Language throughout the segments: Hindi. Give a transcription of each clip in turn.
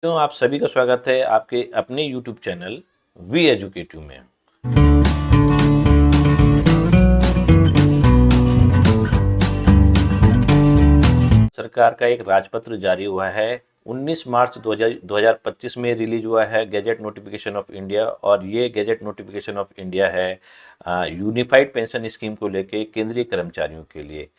तो आप सभी का स्वागत है आपके अपने YouTube चैनल वी एजुकेटिव में। सरकार का एक राजपत्र जारी हुआ है 19 मार्च 2025 में रिलीज हुआ है गैजेट नोटिफिकेशन ऑफ इंडिया। और ये गैजेट नोटिफिकेशन ऑफ इंडिया है यूनिफाइड पेंशन स्कीम को लेके केंद्रीय कर्मचारियों के लिए।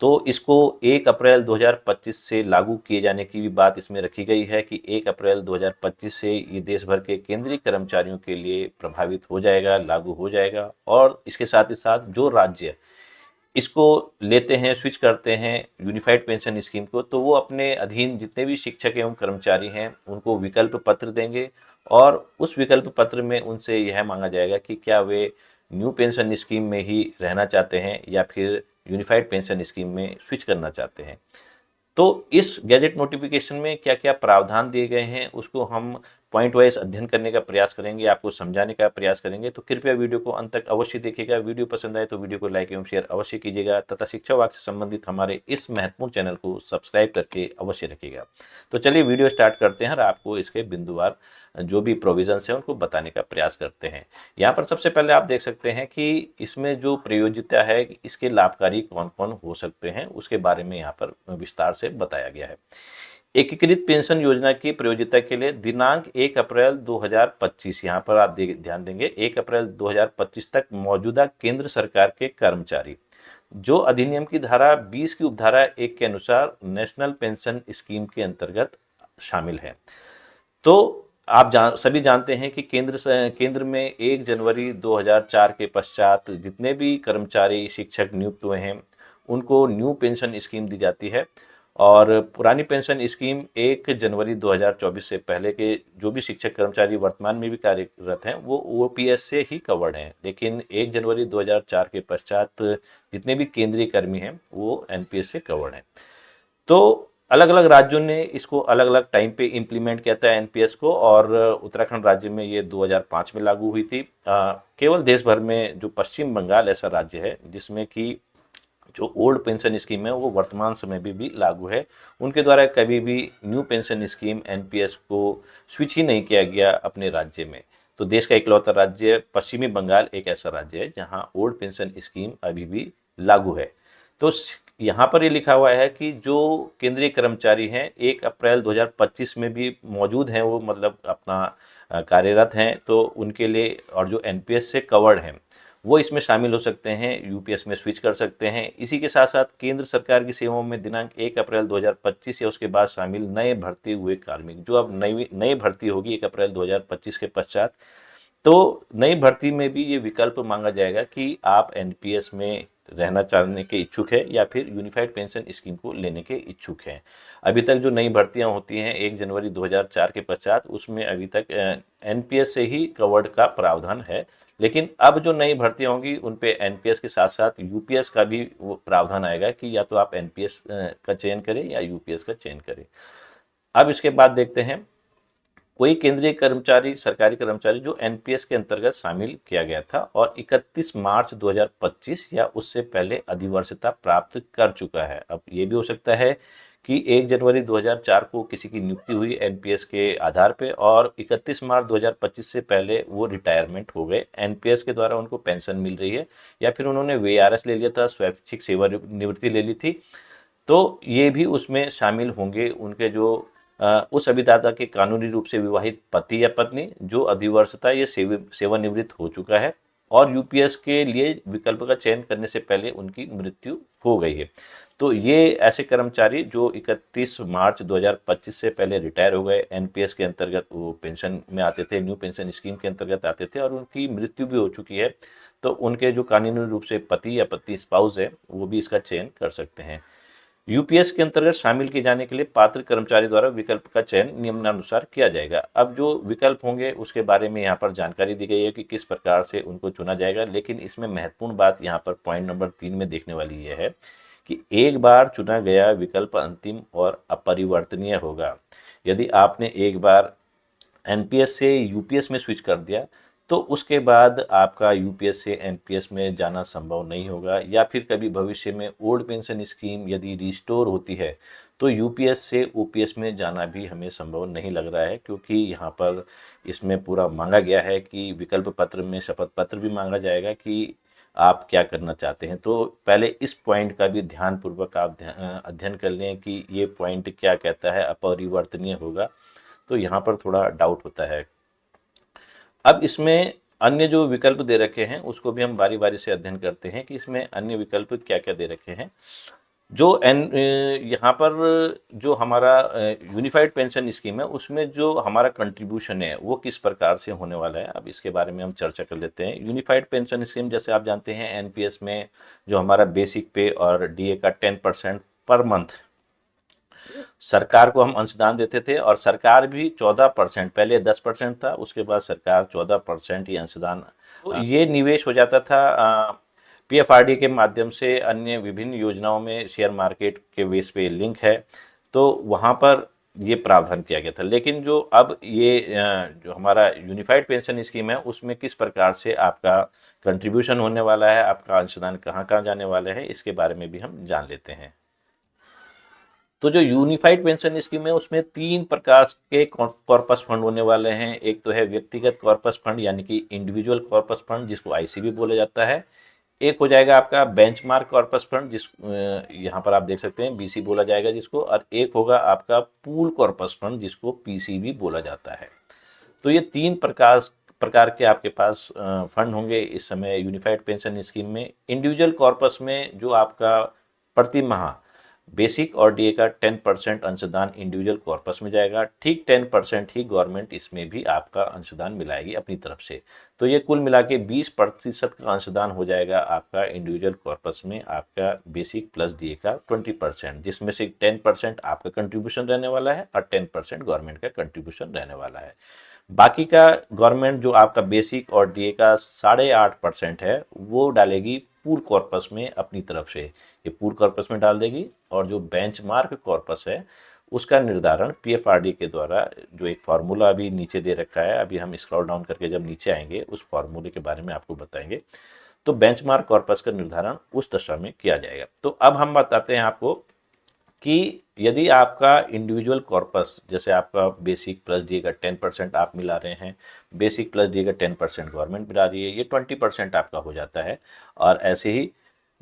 तो इसको 1 अप्रैल 2025 से लागू किए जाने की भी बात इसमें रखी गई है कि 1 अप्रैल 2025 से ये देश भर के केंद्रीय कर्मचारियों के लिए प्रभावित हो जाएगा, लागू हो जाएगा। और इसके साथ ही साथ जो राज्य इसको लेते हैं, स्विच करते हैं यूनिफाइड पेंशन स्कीम को, तो वो अपने अधीन जितने भी शिक्षक एवं कर्मचारी हैं उनको विकल्प पत्र देंगे। और उस विकल्प पत्र में उनसे यह मांगा जाएगा कि क्या वे न्यू पेंशन स्कीम में ही रहना चाहते हैं या फिर यूनिफाइड पेंशन स्कीम में स्विच करना चाहते हैं। तो इस गैजेट नोटिफिकेशन में क्या क्या प्रावधान दिए गए हैं उसको हम पॉइंट वाइज अध्ययन करने का प्रयास करेंगे, आपको समझाने का प्रयास करेंगे। तो कृपया वीडियो को अंत तक अवश्य देखिएगा। वीडियो पसंद आए तो वीडियो को लाइक एवं शेयर अवश्य कीजिएगा तथा शिक्षा विभाग से संबंधित हमारे इस महत्वपूर्ण चैनल को सब्सक्राइब करके अवश्य रखिएगा। तो चलिए वीडियो स्टार्ट करते हैं और आपको इसके बिंदुवार जो भी प्रोविजंस हैं उनको बताने का प्रयास करते हैं। यहाँ पर सबसे पहले आप देख सकते हैं कि इसमें जो प्रयोज्यता है, इसके लाभकारी कौन कौन हो सकते हैं, उसके बारे में यहाँ पर विस्तार से बताया गया है। एकीकृत पेंशन योजना की प्रयोज्यता के लिए दिनांक 1 अप्रैल 2025, यहाँ पर आप ध्यान देंगे 1 अप्रैल 2025 तक मौजूदा केंद्र सरकार के कर्मचारी जो अधिनियम की धारा 20 की उपधारा 1 के अनुसार नेशनल पेंशन स्कीम के अंतर्गत शामिल है। तो आप सभी जानते हैं कि केंद्र में 1 जनवरी 2004 के पश्चात जितने भी कर्मचारी शिक्षक नियुक्त हुए हैं उनको न्यू पेंशन स्कीम दी जाती है। और पुरानी पेंशन स्कीम 1 जनवरी 2024 से पहले के जो भी शिक्षक कर्मचारी वर्तमान में भी कार्यरत हैं वो ओपीएस से ही कवर्ड हैं, लेकिन 1 जनवरी 2004 के पश्चात जितने भी केंद्रीय कर्मी हैं वो एनपीएस से कवर्ड हैं। तो अलग अलग राज्यों ने इसको अलग अलग टाइम पे इम्प्लीमेंट किया था एनपीएस को, और उत्तराखंड राज्य में ये 2005 में लागू हुई थी। केवल देश भर में जो पश्चिम बंगाल ऐसा राज्य है जिसमें कि जो ओल्ड पेंशन स्कीम है वो वर्तमान समय में भी लागू है। उनके द्वारा कभी भी न्यू पेंशन स्कीम एनपीएस को स्विच ही नहीं किया गया अपने राज्य में। तो देश का इकलौता राज्य पश्चिमी बंगाल एक ऐसा राज्य है जहाँ ओल्ड पेंशन स्कीम अभी भी लागू है। तो यहाँ पर ये लिखा हुआ है कि जो केंद्रीय कर्मचारी हैं 1 अप्रैल 2025 में भी मौजूद हैं, वो मतलब अपना कार्यरत हैं, तो उनके लिए और जो एनपीएस से कवर्ड हैं वो इसमें शामिल हो सकते हैं, यूपीएस में स्विच कर सकते हैं। इसी के साथ साथ केंद्र सरकार की सेवाओं में दिनांक 1 अप्रैल 2025 या उसके बाद शामिल नए भर्ती हुए कार्मिक, जो अब नई भर्ती होगी 1 अप्रैल 2025 के पश्चात, तो नई भर्ती में भी ये विकल्प मांगा जाएगा कि आप एनपीएस में रहना चाहने के इच्छुक है या फिर यूनिफाइड पेंशन स्कीम को लेने के इच्छुक हैं। अभी तक जो नई भर्तियां होती हैं 1 जनवरी 2004 के पश्चात, उसमें अभी तक एनपीएस से ही कवर्ड का प्रावधान है, लेकिन अब जो नई भर्तियां होंगी उन पे एनपीएस के साथ साथ यूपीएस का भी वो प्रावधान आएगा कि या तो आप एनपीएस का चयन करें या यूपीएस का चयन करें। अब इसके बाद देखते हैं कोई केंद्रीय कर्मचारी, सरकारी कर्मचारी जो एनपीएस के अंतर्गत शामिल किया गया था और 31 मार्च 2025 या उससे पहले अधिवर्षता प्राप्त कर चुका है। अब ये भी हो सकता है कि 1 जनवरी 2004 को किसी की नियुक्ति हुई एनपीएस के आधार पे और 31 मार्च 2025 से पहले वो रिटायरमेंट हो गए, एनपीएस के द्वारा उनको पेंशन मिल रही है, या फिर उन्होंने वीआरएस ले लिया था, स्वैच्छिक सेवानिवृत्ति ले ली थी, तो ये भी उसमें शामिल होंगे। उनके जो उस अभिदाता के कानूनी रूप से विवाहित पति या पत्नी जो अधिवर्षता या सेवानिवृत्त हो चुका है और यूपीएस के लिए विकल्प का चयन करने से पहले उनकी मृत्यु हो गई है। तो ये ऐसे कर्मचारी जो 31 मार्च 2025 से पहले रिटायर हो गए, एनपीएस के अंतर्गत वो पेंशन में आते थे, न्यू पेंशन स्कीम के अंतर्गत आते थे और उनकी मृत्यु भी हो चुकी है, तो उनके जो कानूनी रूप से पति या पत्नी स्पाउस है वो भी इसका चयन कर सकते हैं। यूपीएस के अंतर्गत शामिल किए जाने के लिए पात्र कर्मचारी द्वारा विकल्प का चयन निम्नानुसार किया जाएगा। अब जो विकल्प होंगे उसके बारे में यहाँ पर जानकारी दी गई है कि किस प्रकार से उनको चुना जाएगा, लेकिन इसमें महत्वपूर्ण बात यहाँ पर पॉइंट नंबर 3 में देखने वाली यह है कि एक बार चुना गया विकल्प अंतिम और अपरिवर्तनीय होगा। यदि आपने एक बार एनपीएस से यूपीएस में स्विच कर दिया तो उसके बाद आपका यूपीएस से एनपीएस में जाना संभव नहीं होगा, या फिर कभी भविष्य में ओल्ड पेंशन स्कीम यदि रिस्टोर होती है तो यूपीएस से ओपीएस में जाना भी हमें संभव नहीं लग रहा है, क्योंकि यहाँ पर इसमें पूरा मांगा गया है कि विकल्प पत्र में शपथ पत्र भी मांगा जाएगा कि आप क्या करना चाहते हैं। तो पहले इस पॉइंट का भी ध्यानपूर्वक आप अध्ययन कर लें कि ये पॉइंट क्या कहता है, अपरिवर्तनीय होगा, तो यहाँ पर थोड़ा डाउट होता है। अब इसमें अन्य जो विकल्प दे रखे हैं उसको भी हम बारी बारी से अध्ययन करते हैं कि इसमें अन्य विकल्प क्या क्या दे रखे हैं। जो यहाँ पर जो हमारा यूनिफाइड पेंशन स्कीम है उसमें जो हमारा कंट्रीब्यूशन है वो किस प्रकार से होने वाला है, अब इसके बारे में हम चर्चा कर लेते हैं। यूनिफाइड पेंशन स्कीम जैसे आप जानते हैं एनपीएस में जो हमारा बेसिक पे और डीए का 10% पर मंथ सरकार को हम अंशदान देते थे, और सरकार भी 14%, पहले 10% था, उसके बाद सरकार 14% ही अंशदान, तो ये निवेश हो जाता था पीएफआरडी के माध्यम से अन्य विभिन्न योजनाओं में, शेयर मार्केट के बेस पे लिंक है, तो वहाँ पर ये प्रावधान किया गया था। लेकिन जो अब ये जो हमारा यूनिफाइड पेंशन स्कीम है उसमें किस प्रकार से आपका कंट्रीब्यूशन होने वाला है, आपका अंशदान कहाँ कहाँ जाने वाला है, इसके बारे में भी हम जान लेते हैं। तो जो यूनिफाइड पेंशन स्कीम है उसमें 3 प्रकार के कॉर्पस फंड होने वाले हैं। एक तो है व्यक्तिगत कॉर्पस फंड यानी कि इंडिविजुअल कॉर्पस फंड जिसको आईसीबी बोला जाता है। एक हो जाएगा आपका बेंचमार्क कॉर्पस फंड जिस यहाँ पर आप देख सकते हैं बीसी बोला जाएगा जिसको, और एक होगा आपका पूल कॉर्पस फंड जिसको पीसीबी बोला जाता है। तो ये 3 प्रकार के आपके पास फंड होंगे इस समय यूनिफाइड पेंशन स्कीम में। इंडिविजुअल कॉर्पस में जो आपका प्रति माह बेसिक और डीए का 10% अंशदान इंडिविजुअल कॉर्पस में जाएगा, ठीक 10% ही गवर्नमेंट इसमें भी आपका अंशदान मिलाएगी अपनी तरफ से। तो ये कुल मिला के 20% का अंशदान हो जाएगा आपका इंडिविजुअल कॉर्पस में, आपका बेसिक प्लस डीए का 20%, जिसमें से 10% आपका कंट्रीब्यूशन रहने वाला है और 10% गवर्नमेंट का कंट्रीब्यूशन रहने वाला है। बाकी का गवर्नमेंट जो आपका बेसिक और डीए का 8.5% है वो डालेगी पूल कॉर्पस में अपनी तरफ से, ये पूल कॉर्पस में डाल देगी, और जो बेंचमार्क कॉर्पस है उसका निर्धारण पीएफआरडी के द्वारा, जो एक फार्मूला अभी नीचे दे रखा है, अभी हम स्क्रॉल डाउन करके जब नीचे आएंगे उस फार्मूले के बारे में आपको बताएंगे। तो बेंचमार्क कॉर्पस का निर्धारण उस दशा में किया जाएगा। तो अब हम बताते हैं आपको कि यदि आपका इंडिविजुअल कॉर्पस, जैसे आपका बेसिक प्लस डी का 10% आप मिला रहे हैं, बेसिक प्लस डी का 10% गवर्नमेंट मिला रही है, ये 20% आपका हो जाता है। और ऐसे ही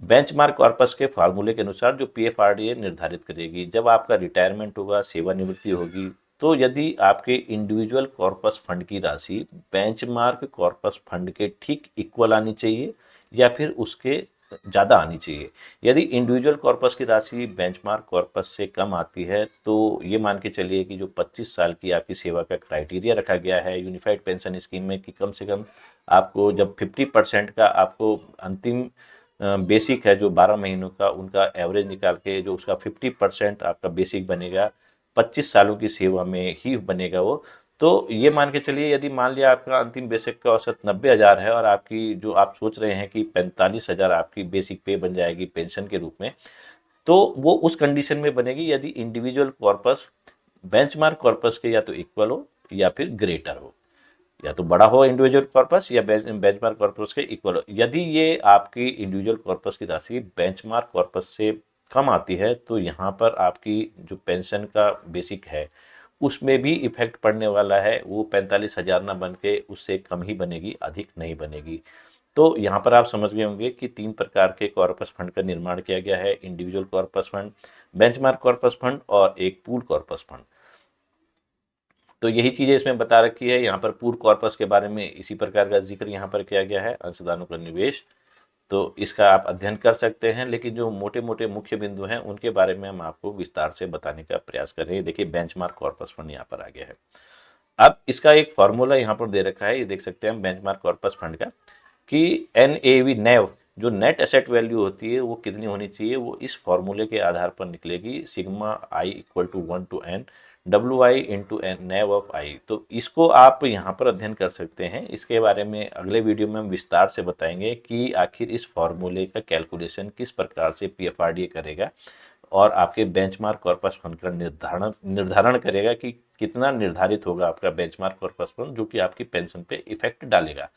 बेंचमार्क कॉर्पस के फार्मूले के अनुसार जो पीएफआरडीए निर्धारित करेगी, जब आपका रिटायरमेंट होगा, सेवानिवृत्ति होगी, तो यदि आपके इंडिविजुअल कॉर्पस फंड की राशि बेंचमार्क कॉर्पस फंड के ठीक इक्वल आनी चाहिए या फिर उसके ज़्यादा आनी चाहिए। यदि इंडिविजुअल कॉर्पस की राशि बेंचमार्क कॉर्पस से कम आती है तो ये मान के चलिए कि जो 25 साल की आपकी सेवा का क्राइटेरिया रखा गया है यूनिफाइड पेंशन स्कीम में कि कम से कम आपको जब 50% का आपको अंतिम बेसिक है जो 12 महीनों का उनका एवरेज निकाल के जो उसका 50% आपका बेसिक बनेगा, 25 सालों की सेवा में ही बनेगा वो। तो ये मान के चलिए यदि मान लिया आपका अंतिम बेसिक का औसत 90,000 है और आपकी जो आप सोच रहे हैं कि 45,000 आपकी बेसिक पे बन जाएगी पेंशन के रूप में, तो वो उस कंडीशन में बनेगी यदि इंडिविजुअल कॉर्पस बेंचमार्क कॉर्पस के या तो इक्वल हो या फिर ग्रेटर हो, या तो बड़ा हो इंडिविजुअल कॉर्पस या बेंचमार्क कॉर्पस के इक्वल हो। यदि ये आपकी इंडिविजुअल कॉर्पस की राशि बेंचमार्क कॉर्पस से कम आती है तो यहाँ पर आपकी जो पेंशन का बेसिक है उसमें भी इफेक्ट पड़ने वाला है, वो 45,000 ना बन के उससे कम ही बनेगी, अधिक नहीं बनेगी। तो यहाँ पर आप समझ गए होंगे कि 3 प्रकार के कॉर्पस फंड का निर्माण किया गया है, individual corpus fund, benchmark corpus fund और एक पूल कॉर्पस फंड। तो यही चीज़ें इसमें बता रखी है। यहाँ पर पूल कॉर्पस के बारे में इसी प्रकार का जिक्र यहाँ पर किया गया है, अंशदानों का निवेश, तो इसका आप अध्ययन कर सकते हैं। लेकिन जो मोटे मोटे मुख्य बिंदु हैं उनके बारे में हम आपको विस्तार से बताने का प्रयास कर रहे हैं। देखिए बेंचमार्क कॉर्पस फंड यहाँ पर आ गया है। अब इसका एक फॉर्मूला यहाँ पर दे रखा है, ये देख सकते हैं बेंचमार्क कॉर्पस फंड का, कि NAV NAV जो नेट एसेट वैल्यू होती है वो कितनी होनी चाहिए, वो इस फॉर्मूले के आधार पर निकलेगी, sigma I = 1 to N WI × NAV of I। तो इसको आप यहाँ पर अध्ययन कर सकते हैं। इसके बारे में अगले वीडियो में हम विस्तार से बताएंगे कि आखिर इस फॉर्मूले का कैलकुलेशन किस प्रकार से पीएफआरडीए करेगा और आपके बेंचमार्क कॉर्पस फंड का निर्धारण करेगा कि कितना निर्धारित होगा आपका बेंचमार्क कॉर्पस फंड, जो कि आपकी पेंशन पे इफेक्ट डालेगा।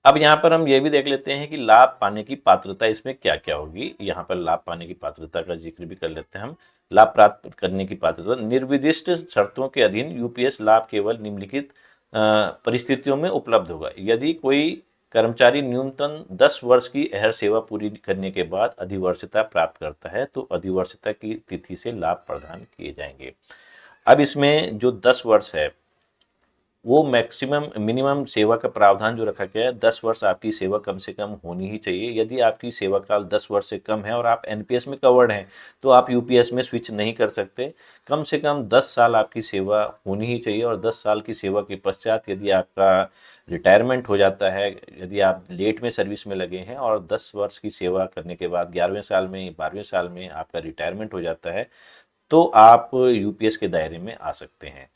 अब यहाँ पर हम ये भी देख लेते हैं कि लाभ पाने की पात्रता इसमें क्या क्या होगी। यहाँ पर लाभ पाने की पात्रता का जिक्र भी कर लेते हैं हम। लाभ प्राप्त करने की पात्रता, निर्विदिष्ट शर्तों के अधीन यूपीएस लाभ केवल निम्नलिखित परिस्थितियों में उपलब्ध होगा। यदि कोई कर्मचारी न्यूनतम 10 वर्ष की अहर सेवा पूरी करने के बाद अधिवर्षता प्राप्त करता है तो अधिवर्षता की तिथि से लाभ प्रदान किए जाएंगे। अब इसमें जो 10 वर्ष है वो मैक्सिमम मिनिमम सेवा का प्रावधान जो रखा गया है, 10 वर्ष आपकी सेवा कम से कम होनी ही चाहिए। यदि आपकी सेवा काल 10 वर्ष से कम है और आप एनपीएस में कवर्ड हैं तो आप यूपीएस में स्विच नहीं कर सकते। कम से कम 10 साल आपकी सेवा होनी ही चाहिए और 10 साल की सेवा के पश्चात यदि आपका रिटायरमेंट हो जाता है, यदि आप लेट में सर्विस में लगे हैं और 10 वर्ष की सेवा करने के बाद 11वें साल में 12वें साल में आपका रिटायरमेंट हो जाता है तो आप यूपीएस के दायरे में आ सकते हैं।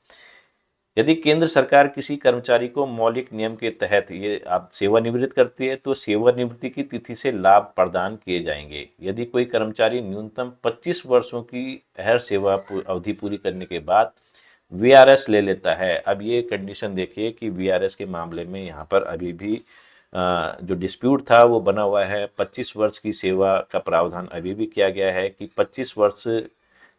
यदि केंद्र सरकार किसी कर्मचारी को मौलिक नियम के तहत ये आप सेवानिवृत्त करती है तो सेवानिवृत्ति की तिथि से लाभ प्रदान किए जाएंगे। यदि कोई कर्मचारी न्यूनतम 25 वर्षों की अहर सेवा अवधि पूरी करने के बाद वीआरएस ले लेता है, अब ये कंडीशन देखिए कि वीआरएस के मामले में यहाँ पर अभी भी जो डिस्प्यूट था वो बना हुआ है। 25 वर्ष की सेवा का प्रावधान अभी भी किया गया है कि 25 वर्ष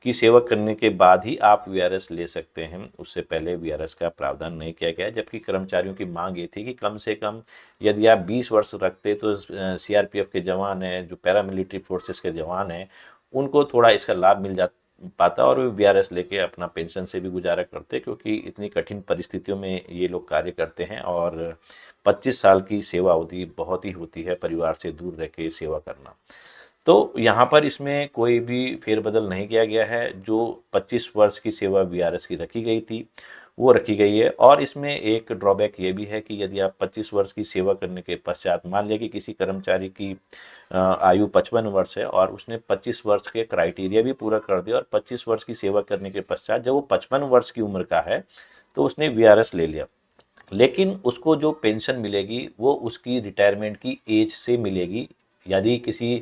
की सेवा करने के बाद ही आप वीआरएस ले सकते हैं, उससे पहले वीआरएस का प्रावधान नहीं किया गया। जबकि कर्मचारियों की मांग ये थी कि कम से कम यदि आप 20 वर्ष रखते तो सीआरपीएफ के जवान हैं, जो पैरामिलिट्री फोर्सेस के जवान हैं, उनको थोड़ा इसका लाभ मिल पाता और वे वीआरएस लेके अपना पेंशन से भी गुजारा करते, क्योंकि इतनी कठिन परिस्थितियों में ये लोग कार्य करते हैं और 25 साल की सेवा अवधि बहुत ही होती है परिवार से दूर रह के सेवा करना। तो यहाँ पर इसमें कोई भी फेरबदल नहीं किया गया है। जो 25 वर्ष की सेवा वीआरएस की रखी गई थी वो रखी गई है। और इसमें एक ड्रॉबैक ये भी है कि यदि आप 25 वर्ष की सेवा करने के पश्चात मान लिया कि किसी कर्मचारी की आयु 55 वर्ष है और उसने 25 वर्ष के क्राइटेरिया भी पूरा कर दिया और 25 वर्ष की सेवा करने के पश्चात जब वो 55 वर्ष की उम्र का है तो उसने वीआरएस ले लिया, लेकिन उसको जो पेंशन मिलेगी वो उसकी रिटायरमेंट की एज से मिलेगी। यदि किसी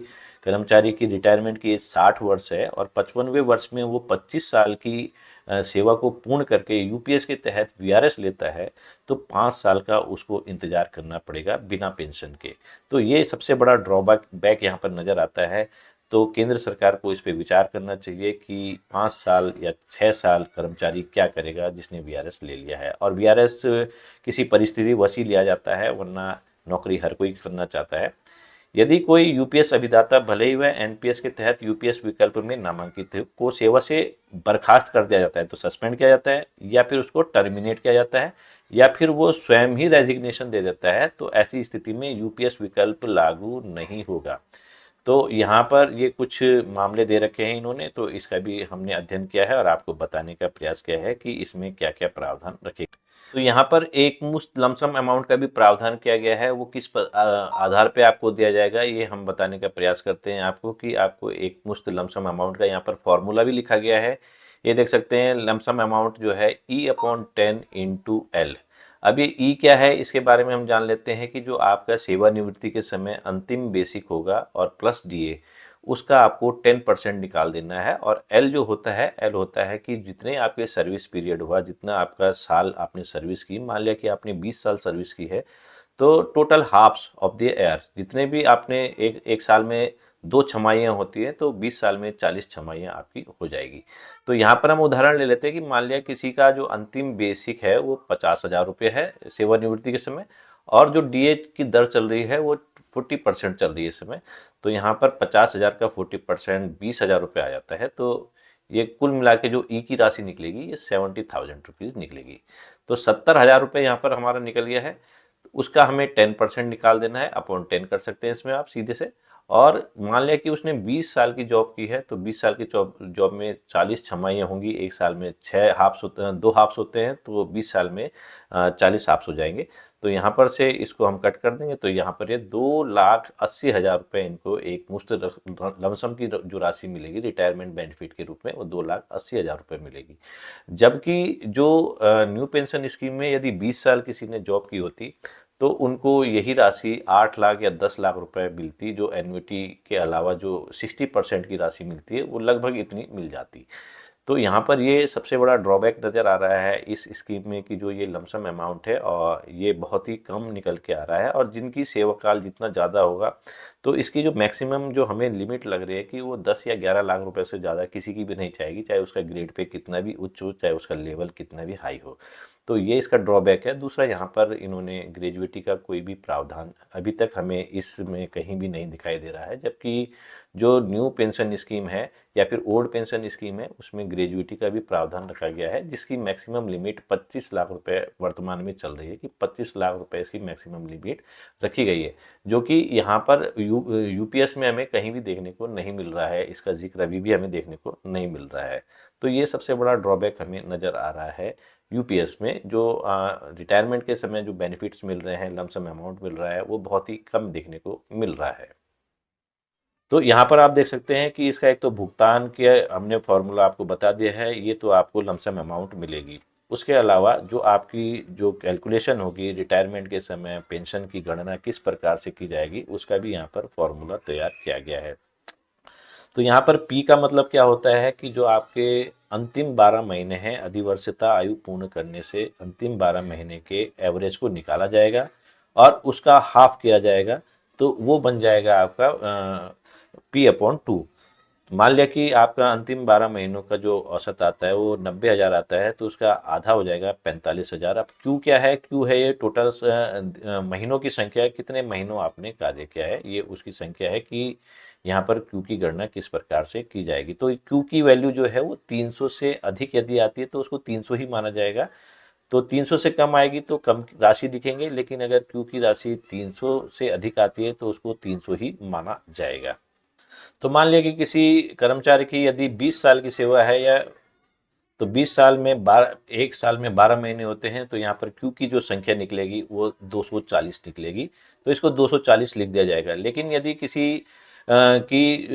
कर्मचारी की रिटायरमेंट की एज 60 वर्ष है और 55वें वर्ष में वो 25 साल की सेवा को पूर्ण करके यूपीएस के तहत वीआरएस लेता है तो 5 साल का उसको इंतजार करना पड़ेगा बिना पेंशन के। तो ये सबसे बड़ा ड्रॉबैक यहाँ पर नज़र आता है। तो केंद्र सरकार को इस पर विचार करना चाहिए कि 5 साल या 6 साल कर्मचारी क्या करेगा जिसने वीआरएस ले लिया है। और वीआरएस किसी परिस्थिति वश ही लिया जाता है, वरना नौकरी हर कोई करना चाहता है। यदि कोई यूपीएस अभिदाता भले ही वह एनपीएस के तहत यूपीएस विकल्प में नामांकित को सेवा से बर्खास्त कर दिया जाता है तो सस्पेंड किया जाता है, या फिर उसको टर्मिनेट किया जाता है, या फिर वो स्वयं ही रेजिग्नेशन दे देता है, तो ऐसी स्थिति में यूपीएस विकल्प लागू नहीं होगा। तो यहाँ पर ये कुछ मामले दे रखे हैं इन्होंने, तो इसका भी हमने अध्ययन किया है और आपको बताने का प्रयास किया है कि इसमें क्या क्या प्रावधान रखेगा। तो यहाँ पर एक मुश्त लमसम अमाउंट का भी प्रावधान किया गया है। वो किस आधार पे आपको दिया जाएगा ये हम बताने का प्रयास करते हैं आपको, कि आपको एक मुश्त लमसम अमाउंट का यहाँ पर फॉर्मूला भी लिखा गया है। ये देख सकते हैं, लमसम अमाउंट जो है E/10 × L। अब ये ई क्या है इसके बारे में हम जान लेते हैं कि जो आपका सेवानिवृत्ति के समय अंतिम बेसिक होगा और प्लस डीए, उसका आपको 10% निकाल देना है। और एल जो होता है, एल होता है कि जितने आपके सर्विस पीरियड हुआ, जितना आपका साल आपने सर्विस की, मान लिया कि आपने 20 साल सर्विस की है तो total halves of the year, जितने भी आपने एक साल में 2 छमाहियाँ होती है तो 20 साल में 40 छमाहियाँ आपकी हो जाएगी। तो यहाँ पर हम उदाहरण ले लेते हैं कि मान लिया किसी का जो अंतिम बेसिक है वो 50,000 रुपये है सेवानिवृत्ति के समय, और जो डीए की दर चल रही है वो 40% चल रही है इस समय। तो यहाँ पर 50,000 का 40% 20,000 रुपये आ जाता है। तो ये कुल मिला के जो ई की राशि निकलेगी ये 70,000 रुपीज़ निकलेगी। तो 70,000 रुपये यहाँ पर हमारा निकल गया है। उसका हमें 10% निकाल देना है, अपॉन 10 कर सकते हैं इसमें आप सीधे से। और मान लिया कि उसने 20 साल की जॉब की है तो 20 साल की जॉब में 40 छमाहियाँ होंगी, एक साल में 6 हाफ्स होते हैं, 2 हाफ्स होते हैं, तो 20 साल में 40 हाफ्स हो जाएंगे। तो यहाँ पर से इसको हम कट कर देंगे तो यहाँ पर ये 2,80,000 रुपये इनको एक मुश्त लमसम की जो राशि मिलेगी रिटायरमेंट बेनिफिट के रूप में, वो 2,80,000 रुपये मिलेगी। जबकि जो न्यू पेंशन स्कीम में यदि 20 साल किसी ने जॉब की होती तो उनको यही राशि 8 लाख या 10 लाख रुपए मिलती, जो एन्युटी के अलावा जो 60% की राशि मिलती है वो लगभग इतनी मिल जाती। तो यहाँ पर ये सबसे बड़ा ड्रॉबैक नज़र आ रहा है इस स्कीम में कि जो ये लमसम अमाउंट है और ये बहुत ही कम निकल के आ रहा है, और जिनकी सेवा काल जितना ज़्यादा होगा तो इसकी जो मैक्सिमम जो हमें लिमिट लग रही है कि वो 10 या 11 लाख रुपए से ज़्यादा किसी की भी नहीं चाहेगी, चाहे उसका ग्रेड पे कितना भी उच्च हो, चाहे उसका लेवल कितना भी हाई हो। तो ये इसका ड्रॉबैक है। दूसरा, यहाँ पर इन्होंने ग्रेजुएटी का कोई भी प्रावधान अभी तक हमें इसमें कहीं भी नहीं दिखाई दे रहा है, जबकि जो न्यू पेंशन स्कीम है या फिर ओल्ड पेंशन स्कीम है उसमें ग्रेजुएटी का भी प्रावधान रखा गया है, जिसकी मैक्सिमम लिमिट 25 लाख रुपए वर्तमान में चल रही है कि 25 लाख रुपए इसकी मैक्सिमम लिमिट रखी गई है, जो कि यहाँ पर यूपीएस में हमें कहीं भी देखने को नहीं मिल रहा है। इसका जिक्र अभी भी हमें देखने को नहीं मिल रहा है। तो ये सबसे बड़ा ड्रॉबैक हमें नज़र आ रहा है यूपीएस में। जो रिटायरमेंट के समय जो बेनिफिट्स मिल रहे हैं, लमसम अमाउंट मिल रहा है, वो बहुत ही कम देखने को मिल रहा है। तो यहाँ पर आप देख सकते हैं कि इसका एक तो भुगतान के हमने फॉर्मूला आपको बता दिया है, ये तो आपको लमसम अमाउंट मिलेगी। उसके अलावा जो आपकी जो कैलकुलेशन होगी रिटायरमेंट के समय पेंशन की गणना किस प्रकार से की जाएगी, उसका भी यहाँ पर फॉर्मूला तैयार किया गया है। तो यहाँ पर पी का मतलब क्या होता है कि जो आपके अंतिम 12 महीने हैं अधिवर्षता आयु पूर्ण करने से अंतिम 12 महीने के एवरेज को निकाला जाएगा और उसका हाफ किया जाएगा, तो वो बन जाएगा आपका P/2। मान लिया कि आपका अंतिम 12 महीनों का जो औसत आता है वो 90,000 आता है, तो उसका आधा हो जाएगा 45,000। अब क्यू क्या है? क्यू है ये टोटल महीनों की संख्या है, कितने महीनों आपने कार्य किया है, ये उसकी संख्या है कि यहाँ पर क्यू की गणना किस प्रकार से की जाएगी। तो क्यू की वैल्यू जो है वो 300 से अधिक यदि आती है तो उसको 300 ही माना जाएगा। तो 300 से कम आएगी तो कम राशि लिखेंगे, लेकिन अगर क्यू की राशि 300 से अधिक आती है तो उसको 300 ही माना जाएगा। तो मान लिया कि किसी कर्मचारी की यदि 20 साल की सेवा है, या तो 20 साल में 12, एक साल में 12 महीने होते हैं, तो यहाँ पर क्यू की जो संख्या निकलेगी वो 240 निकलेगी, तो इसको 240 लिख दिया जाएगा। लेकिन यदि किसी की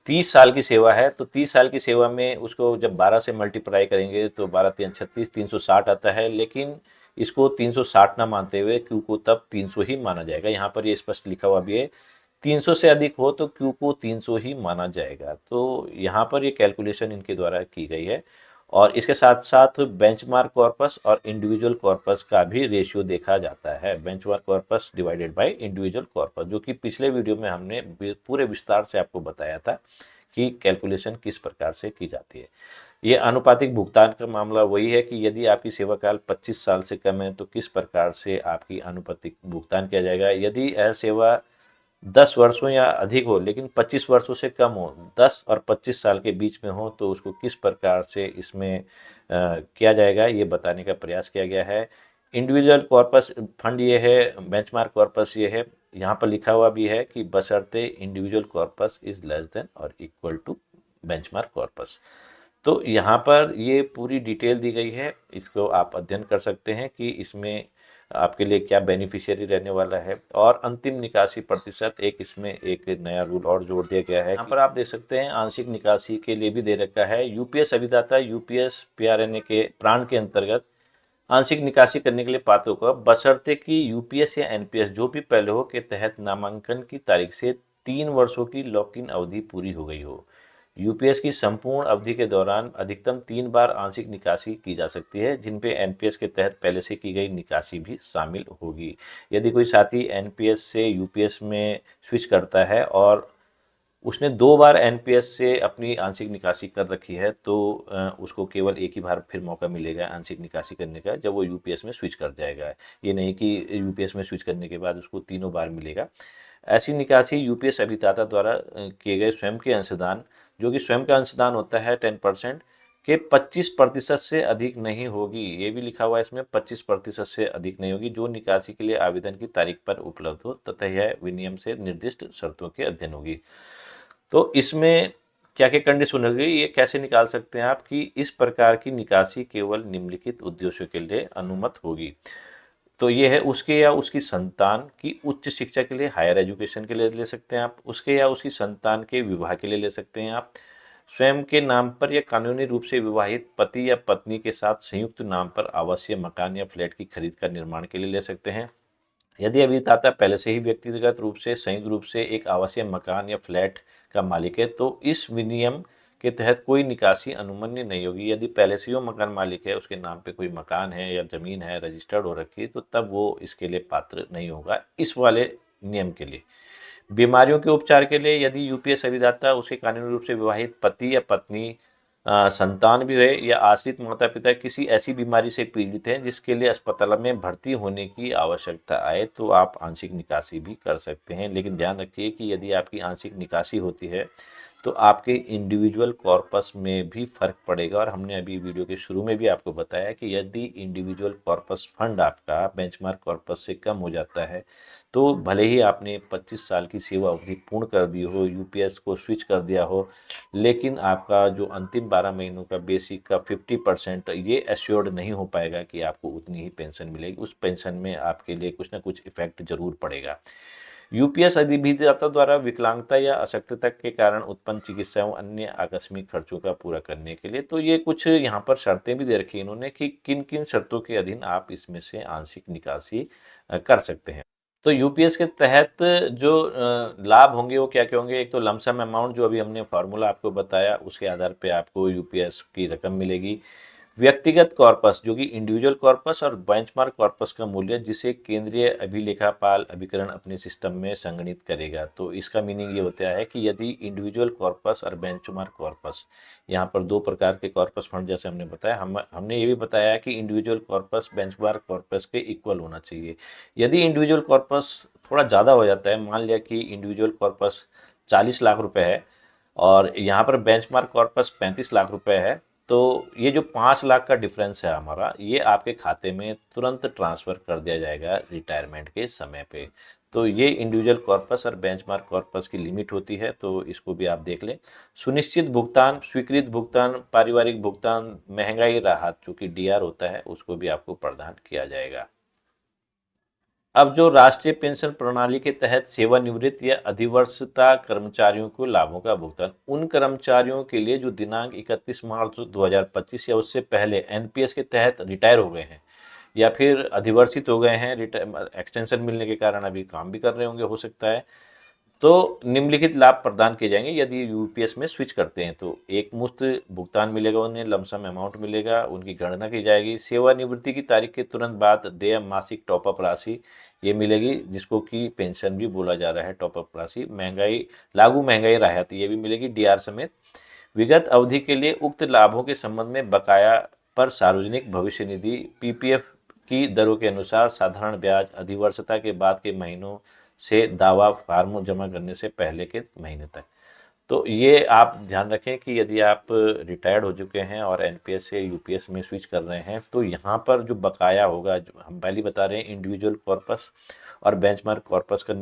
30 साल की सेवा है, तो 30 साल की सेवा में उसको जब 12 से मल्टीप्लाई करेंगे तो 12 3 36 360 आता है, लेकिन इसको 360 ना मानते हुए क्यू को तब 300 ही माना जाएगा। यहाँ पर ये स्पष्ट लिखा हुआ भी है, 300 से अधिक हो तो क्यू को 300 ही माना जाएगा। तो यहाँ पर ये कैलकुलेशन इनके द्वारा की गई है। और इसके साथ साथ बेंचमार्क कॉर्पस और इंडिविजुअल कॉर्पस का भी रेशियो देखा जाता है, benchmark corpus divided by individual corpus, जो कि पिछले वीडियो में हमने पूरे विस्तार से आपको बताया था कि कैलकुलेशन किस प्रकार से की जाती है। ये आनुपातिक भुगतान का मामला वही है कि यदि आपकी सेवा काल 25 साल से कम है तो किस प्रकार से आपकी आनुपातिक भुगतान किया जाएगा। यदि यह सेवा 10 वर्षों या अधिक हो लेकिन 25 वर्षों से कम हो, 10 और 25 साल के बीच में हो, तो उसको किस प्रकार से इसमें किया जाएगा ये बताने का प्रयास किया गया है। इंडिविजुअल कॉर्पस फंड ये है, बेंचमार्क कॉर्पस ये है। यहाँ पर लिखा हुआ भी है कि बशर्ते individual corpus is less than और इक्वल टू बेंचमार्क कॉर्पस। तो यहाँ पर ये पूरी डिटेल दी गई है, इसको आप अध्ययन कर सकते हैं कि इसमें आपके लिए क्या बेनिफिशियरी रहने वाला है। और अंतिम निकासी प्रतिशत एक इसमें एक नया रूल और जोड़ दिया गया है। यहाँ पर आप देख सकते हैं आंशिक निकासी के लिए भी दे रखा है, यूपीएस अभिदाता यूपीएस पीआरएनए के प्राण के अंतर्गत आंशिक निकासी करने के लिए पात्र होगा, बशर्ते कि यूपीएस या एनपीएस जो भी पहले हो के तहत नामांकन की तारीख से 3 वर्षों की लॉक इन अवधि पूरी हो गई हो। यूपीएस की संपूर्ण अवधि के दौरान अधिकतम 3 बार आंशिक निकासी की जा सकती है, जिन पे एनपीएस के तहत पहले से की गई निकासी भी शामिल होगी। यदि कोई साथी एनपीएस से यूपीएस में स्विच करता है और उसने 2 बार एनपीएस से अपनी आंशिक निकासी कर रखी है, तो उसको केवल एक ही बार फिर मौका मिलेगा आंशिक निकासी करने का, जब वो यूपीएस में स्विच कर जाएगा। ये नहीं कि यूपीएस में स्विच करने के बाद उसको तीनों बार मिलेगा। ऐसी निकासी यूपीएस अभिदाता द्वारा किए गए स्वयं के अंशदान, जो कि स्वयं का अंशदान होता है 10% के 25% से अधिक नहीं होगी। ये भी लिखा हुआ है इसमें, 25% से अधिक नहीं होगी, जो निकासी के लिए आवेदन की तारीख पर उपलब्ध हो तथा यह विनियम से निर्दिष्ट शर्तों के अधीन होगी। तो इसमें क्या क्या कंडीशन होगी, ये कैसे निकाल सकते हैं आप कि इस प्रकार की निकासी केवल निम्नलिखित उद्देश्यों के लिए अनुमत होगी। तो ये है उसके या उसकी संतान की उच्च शिक्षा के लिए, हायर एजुकेशन के लिए ले सकते हैं आप, उसके या उसकी संतान के विवाह के लिए ले सकते हैं आप, स्वयं के नाम पर या कानूनी रूप से विवाहित पति या पत्नी के साथ संयुक्त नाम पर आवासीय मकान या फ्लैट की खरीद का निर्माण के लिए ले सकते हैं, यदि अभिदाता पहले से ही व्यक्तिगत रूप से संयुक्त रूप से एक आवासीय मकान या फ्लैट का मालिक है तो इस विनियम के तहत कोई निकासी अनुमन्य नहीं होगी। यदि पहले से वो मकान मालिक है, उसके नाम पे कोई मकान है या ज़मीन है रजिस्टर्ड हो रखी है, तो तब वो इसके लिए पात्र नहीं होगा इस वाले नियम के लिए। बीमारियों के उपचार के लिए यदि यूपीएस अभिदाता उसके कानूनी रूप से विवाहित पति या पत्नी, संतान भी है या आश्रित माता पिता किसी ऐसी बीमारी से पीड़ित हैं जिसके लिए अस्पताल में भर्ती होने की आवश्यकता आए तो आप आंशिक निकासी भी कर सकते हैं। लेकिन ध्यान रखिए कि यदि आपकी आंशिक निकासी होती है तो आपके इंडिविजुअल कॉर्पस में भी फर्क पड़ेगा। और हमने अभी वीडियो के शुरू में भी आपको बताया कि यदि इंडिविजुअल कॉर्पस फंड आपका बेंचमार्क कॉर्पस से कम हो जाता है तो भले ही आपने 25 साल की सेवा अवधि पूर्ण कर दी हो, यूपीएस को स्विच कर दिया हो, लेकिन आपका जो अंतिम 12 महीनों का बेसिक का 50% ये एश्योर्ड नहीं हो पाएगा कि आपको उतनी ही पेंशन मिलेगी। उस पेंशन में आपके लिए कुछ ना कुछ इफेक्ट जरूर पड़ेगा। यूपीएस अधिविदाता द्वारा विकलांगता या अशक्तता के कारण उत्पन्न चिकित्सा एवं अन्य आकस्मिक खर्चों का पूरा करने के लिए, तो ये कुछ यहाँ पर शर्तें भी दे रखी हैं इन्होंने कि किन किन शर्तों के अधीन आप इसमें से आंशिक निकासी कर सकते हैं। तो यूपीएस के तहत जो लाभ होंगे वो क्या क्या होंगे? एक तो लमसम अमाउंट जो अभी हमने फार्मूला आपको बताया उसके आधार पे आपको यूपीएस की रकम मिलेगी। व्यक्तिगत कॉर्पस जो कि इंडिविजुअल कॉर्पस और बेंचमार्क कॉर्पस का मूल्य जिसे केंद्रीय अभिलेखापाल अभिकरण अपने सिस्टम में संगणित करेगा। तो इसका मीनिंग ये होता है कि यदि इंडिविजुअल कॉर्पस और बेंचमार्क कॉर्पस, यहाँ पर दो प्रकार के कॉर्पस फंड जैसे हमने बताया, हमने ये भी बताया कि इंडिविजुअल कॉर्पस बेंचमार्क कॉर्पस के इक्वल होना चाहिए। यदि इंडिविजुअल कॉर्पस थोड़ा ज़्यादा हो जाता है, मान लिया कि इंडिविजुअल कॉर्पस 40 लाख रुपए है और यहाँ पर बेंचमार्क कॉर्पस 35 लाख रुपए है, तो ये जो 5 लाख का डिफरेंस है हमारा, ये आपके खाते में तुरंत ट्रांसफ़र कर दिया जाएगा रिटायरमेंट के समय पे। तो ये इंडिविजुअल कॉर्पस और बेंचमार्क कॉर्पस की लिमिट होती है, तो इसको भी आप देख लें। सुनिश्चित भुगतान, स्वीकृत भुगतान, पारिवारिक भुगतान, महंगाई राहत जो कि डीआर होता है, उसको भी आपको प्रदान किया जाएगा। अब जो राष्ट्रीय पेंशन प्रणाली के तहत सेवानिवृत्त या अधिवर्षता कर्मचारियों को लाभों का भुगतान, उन कर्मचारियों के लिए जो दिनांक 31 मार्च 2025 या उससे पहले एनपीएस के तहत रिटायर हो गए हैं या फिर अधिवर्षित हो गए हैं, एक्सटेंशन मिलने के कारण अभी काम भी कर रहे होंगे हो सकता है, तो निम्नलिखित लाभ प्रदान किए जाएंगे यदि यूपीएस में स्विच करते हैं। तो एक मुफ्त भुगतान मिलेगा, उन्हें लमसम अमाउंट मिलेगा, उनकी गणना की जाएगी। सेवानिवृत्ति की तारीख के तुरंत बाद देय मासिक टॉपअप राशि ये मिलेगी जिसको कि पेंशन भी बोला जा रहा है, टॉपअप राशि। लागू महंगाई राहत ये भी मिलेगी डीआर समेत। विगत अवधि के लिए उक्त लाभों के संबंध में बकाया पर सार्वजनिक भविष्य निधि पीपीएफ की दरों के अनुसार साधारण ब्याज अधिवर्षता के बाद के महीनों से दावा फार्म जमा करने से पहले के महीने तक। तो ये आप ध्यान रखें कि यदि आप रिटायर्ड हो चुके हैं और एनपीएस से यूपीएस में स्विच कर रहे हैं तो यहाँ पर जो बकाया होगा, जो हम पहले बता रहे हैं, इंडिविजुअल कॉर्पस और बेंचमार्क कॉर्पस का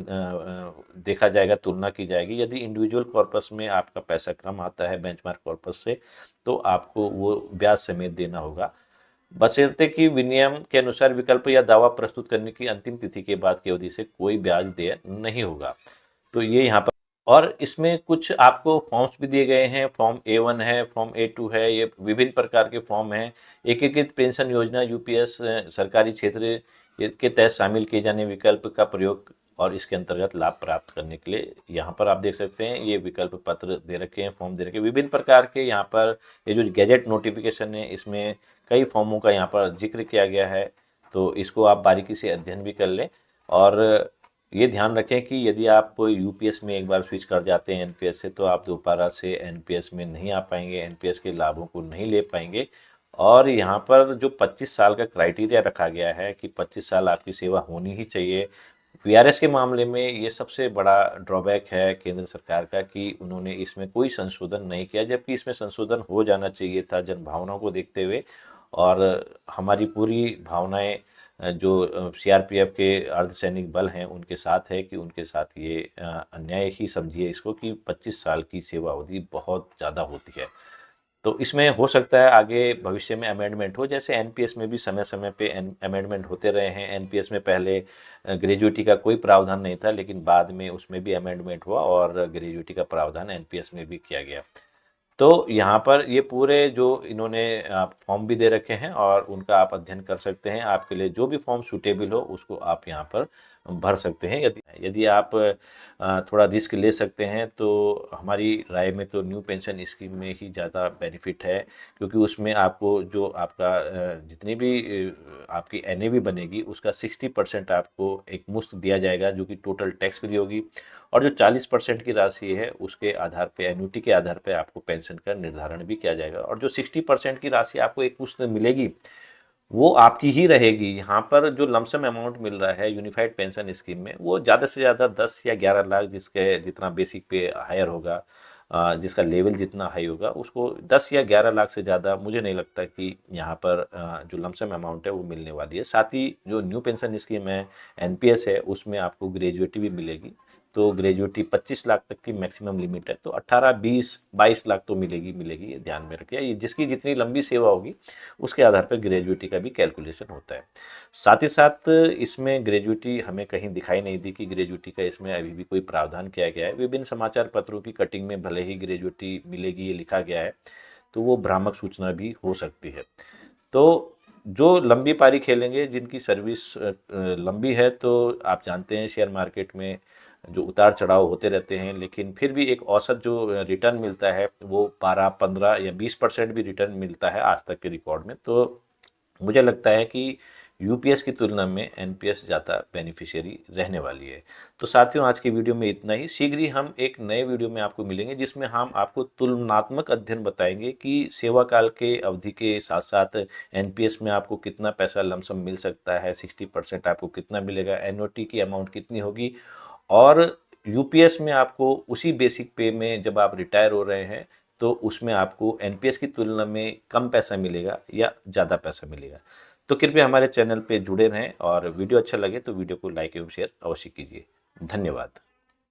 देखा जाएगा, तुलना की जाएगी। यदि इंडिविजुअल कॉर्पस में आपका पैसा कम आता है बेंचमार्क कॉर्पस से तो आपको वो ब्याज समेत देना होगा, बशर्ते कि विनियम के अनुसार विकल्प या दावा प्रस्तुत करने की अंतिम तिथि के बाद की अवधि से कोई ब्याज देय नहीं होगा। तो ये यहाँ पर, और इसमें कुछ आपको फॉर्म्स भी दिए गए हैं। फॉर्म A1 है, फॉर्म A2 है, ये विभिन्न प्रकार के फॉर्म हैं। एकीकृत पेंशन योजना यूपीएस सरकारी क्षेत्र के तहत शामिल किए जाने विकल्प का प्रयोग और इसके अंतर्गत लाभ प्राप्त करने के लिए यहाँ पर आप देख सकते हैं ये विकल्प पत्र दे रखे हैं, फॉर्म दे रखे हैं विभिन्न प्रकार के। यहाँ पर ये जो गैजेट नोटिफिकेशन है इसमें कई फॉर्मों का यहाँ पर जिक्र किया गया है, तो इसको आप बारीकी से अध्ययन भी कर लें। और ये ध्यान रखें कि यदि आप यूपीएस में एक बार स्विच कर जाते हैं एनपीएस से तो आप दोबारा से एनपीएस में नहीं आ पाएंगे, एनपीएस के लाभों को नहीं ले पाएंगे। और यहाँ पर जो 25 साल का क्राइटेरिया रखा गया है कि 25 साल आपकी सेवा होनी ही चाहिए, वीआरएस के मामले में ये सबसे बड़ा ड्रॉबैक है केंद्र सरकार का कि उन्होंने इसमें कोई संशोधन नहीं किया, जबकि इसमें संशोधन हो जाना चाहिए था जन भावनाओं को देखते हुए। और हमारी पूरी भावनाएं जो सीआरपीएफ के अर्धसैनिक बल हैं उनके साथ है कि उनके साथ ये अन्याय ही समझिए इसको कि 25 साल की सेवा अवधि बहुत ज़्यादा होती है। तो इसमें हो सकता है आगे भविष्य में अमेंडमेंट हो, जैसे एनपीएस में भी समय समय पे अमेंडमेंट होते रहे हैं। एनपीएस में पहले ग्रेजुएटी का कोई प्रावधान नहीं था, लेकिन बाद में उसमें भी अमेंडमेंट हुआ और ग्रेजुएटी का प्रावधान एनपीएस में भी किया गया। तो यहाँ पर ये पूरे जो इन्होंने फॉर्म भी दे रखे हैं और उनका आप अध्ययन कर सकते हैं। आपके लिए जो भी फॉर्म सूटेबल हो उसको आप यहाँ पर भर सकते हैं। यदि यदि आप थोड़ा रिस्क ले सकते हैं तो हमारी राय में तो न्यू पेंशन स्कीम में ही ज़्यादा बेनिफिट है, क्योंकि उसमें आपको जो आपका जितनी भी आपकी एनएवी बनेगी उसका 60% आपको एक मुफ्त दिया जाएगा, जो कि टोटल टैक्स फ्री होगी। और जो 40% की राशि है उसके आधार पे, एन्युटी के आधार पे आपको पेंशन का निर्धारण भी किया जाएगा। और जो 60% की राशि आपको एक मुश्त मिलेगी वो आपकी ही रहेगी। यहाँ पर जो लमसम अमाउंट मिल रहा है यूनिफाइड पेंशन स्कीम में, वो ज़्यादा से ज़्यादा 10 या 11 लाख, जिसके जितना बेसिक पे हायर होगा, जिसका लेवल जितना हाई होगा, उसको 10 या 11 लाख से ज़्यादा मुझे नहीं लगता कि यहाँ पर जो लमसम अमाउंट है वो मिलने वाली है। साथ ही जो न्यू पेंशन स्कीम है, एनपीएस है, उसमें आपको ग्रेजुएटी भी मिलेगी। तो ग्रेजुएटी 25 लाख तक की मैक्सिमम लिमिट है, तो 18, 20, 22 लाख तो मिलेगी, ये ध्यान में रखिए। ये जिसकी जितनी लंबी सेवा होगी उसके आधार पर ग्रेजुएटी का भी कैलकुलेशन होता है। साथ ही साथ इसमें ग्रेजुएटी हमें कहीं दिखाई नहीं दी कि ग्रेजुएटी का इसमें अभी भी कोई प्रावधान किया गया है। विभिन्न समाचार पत्रों की कटिंग में भले ही ग्रेजुएटी मिलेगी ये लिखा गया है, तो वो भ्रामक सूचना भी हो सकती है। तो जो लंबी पारी खेलेंगे, जिनकी सर्विस लंबी है, तो आप जानते हैं शेयर मार्केट में जो उतार चढ़ाव होते रहते हैं, लेकिन फिर भी एक औसत जो रिटर्न मिलता है वो 12, 15 या 20% भी रिटर्न मिलता है आज तक के रिकॉर्ड में। तो मुझे लगता है कि यूपीएस की तुलना में एनपीएस ज़्यादा बेनिफिशियरी रहने वाली है। तो साथियों, आज की वीडियो में इतना ही। शीघ्र ही हम एक नए वीडियो में आपको मिलेंगे, जिसमें हम आपको तुलनात्मक अध्ययन बताएंगे कि सेवा काल के अवधि के साथ साथ एनपीएस में आपको कितना पैसा लमसम मिल सकता है, 60% आपको कितना मिलेगा, एनओटी की अमाउंट कितनी होगी, और यूपीएस में आपको उसी बेसिक पे में जब आप रिटायर हो रहे हैं तो उसमें आपको एनपीएस की तुलना में कम पैसा मिलेगा या ज़्यादा पैसा मिलेगा। तो कृपया हमारे चैनल पे जुड़े रहें, और वीडियो अच्छा लगे तो वीडियो को लाइक एवं शेयर अवश्य कीजिए। धन्यवाद।